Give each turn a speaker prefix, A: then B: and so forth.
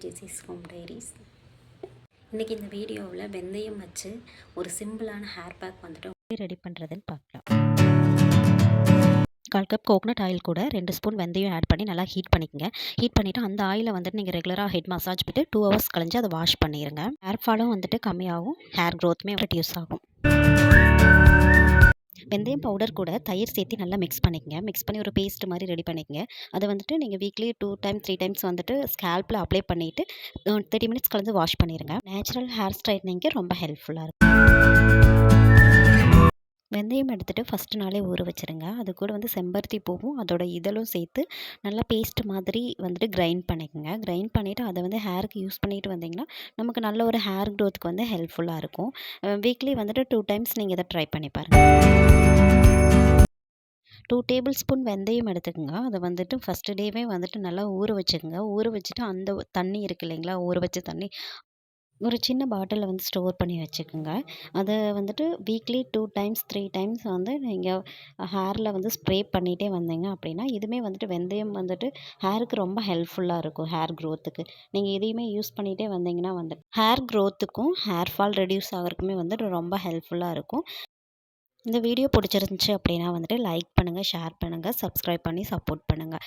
A: ஜெசிஸ் home diaries. இன்றைக்கி இந்த வீடியோவில் வெந்தயம் வச்சு ஒரு சிம்பிளான ஹேர் பேக் வந்துட்டு ரெடி பண்ணுறதுன்னு பார்க்கலாம். 1/4 கப் கோகனட் ஆயில் கூட 2 ஸ்பூன் வெந்தயம் ஆட் பண்ணி நல்லா ஹீட் பண்ணிக்கங்க. ஹீட் பண்ணிவிட்டு அந்த ஆயிலை வந்துட்டு நீங்கள் ரெகுலராக ஹெட் மசாஜ் பண்ணிட்டு 2 ஹவர்ஸ் கழிஞ்சு அதை வாஷ் பண்ணிடுங்க. ஹேர் ஃபாலும் வந்துட்டு கம்மியாகும், ஹேர் க்ரோத்துமே ரெடியூஸ் ஆகும். வெந்தயம் பவுடர் கூட தயிர் சேர்த்து நல்லா மிக்ஸ் பண்ணிக்கங்க. மிக்ஸ் பண்ணி ஒரு பேஸ்ட் மாதிரி ரெடி பண்ணிக்கங்க. அதை வந்துட்டு நீங்கள் வீக்லி 2 டைம் 3 டைம்ஸ் வந்துட்டு ஸ்கேல்பில் அப்ளை பண்ணிவிட்டு 30 மினிட்ஸ் கழிஞ்சு வாஷ் பண்ணிடுங்க. நேச்சுரல் ஹேர் ஸ்ட்ரைட்னிங்க்கு ரொம்ப ஹெல்ப்ஃபுல்லாக இருக்கும். வெந்தயம் எடுத்துகிட்டு ஃபஸ்ட்டு நாளே ஊற வச்சுருங்க. அது கூட வந்து செம்பருத்தி பூவும் அதோட இதழும் சேர்த்து நல்லா பேஸ்ட் மாதிரி வந்துட்டு கிரைண்ட் பண்ணிக்கோங்க. கிரைண்ட் பண்ணிவிட்டு அதை வந்து ஹேருக்கு யூஸ் பண்ணிட்டு வந்தீங்கன்னா நமக்கு நல்ல ஒரு ஹேர் க்ரோத்துக்கு வந்து ஹெல்ப்ஃபுல்லாக இருக்கும். வீக்லி வந்துட்டு 2 டைம்ஸ் நீங்கள் இதை ட்ரை பண்ணி பாருங்கள். 2 டேபிள் ஸ்பூன் வெந்தயம் எடுத்துக்கோங்க. அதை வந்துட்டு ஃபஸ்ட்டு டேவே வந்துட்டு நல்லா ஊற வச்சுக்கோங்க. ஊற வச்சுட்டு அந்த தண்ணி இருக்குது இல்லைங்களா, ஊற வச்ச தண்ணி ஒரு சின்ன பாட்டிலில் வந்து ஸ்டோர் பண்ணி வச்சுக்கோங்க. அதை வந்துட்டு வீக்லி 2 டைம்ஸ் 3 டைம்ஸ் வந்து நீங்கள் ஹேரில் வந்து ஸ்ப்ரே பண்ணிகிட்டே வந்தீங்க அப்படின்னா இதுவுமே வந்துட்டு வெந்தயம் வந்துட்டு ஹேருக்கு ரொம்ப ஹெல்ப்ஃபுல்லாக இருக்கும். ஹேர் க்ரோத்துக்கு நீங்கள் இதையுமே யூஸ் பண்ணிகிட்டே வந்தீங்கன்னா வந்துட்டு ஹேர் க்ரோத்துக்கும் ஹேர் ஃபால் ரெடியூஸ் ஆகிறதுக்குமே வந்துட்டு ரொம்ப ஹெல்ப்ஃபுல்லாக இருக்கும். இந்த வீடியோ பிடிச்சிருந்துச்சி அப்படின்னா வந்துட்டு லைக் பண்ணுங்கள், ஷேர் பண்ணுங்கள், சப்ஸ்கிரைப் பண்ணி சப்போர்ட் பண்ணுங்கள்.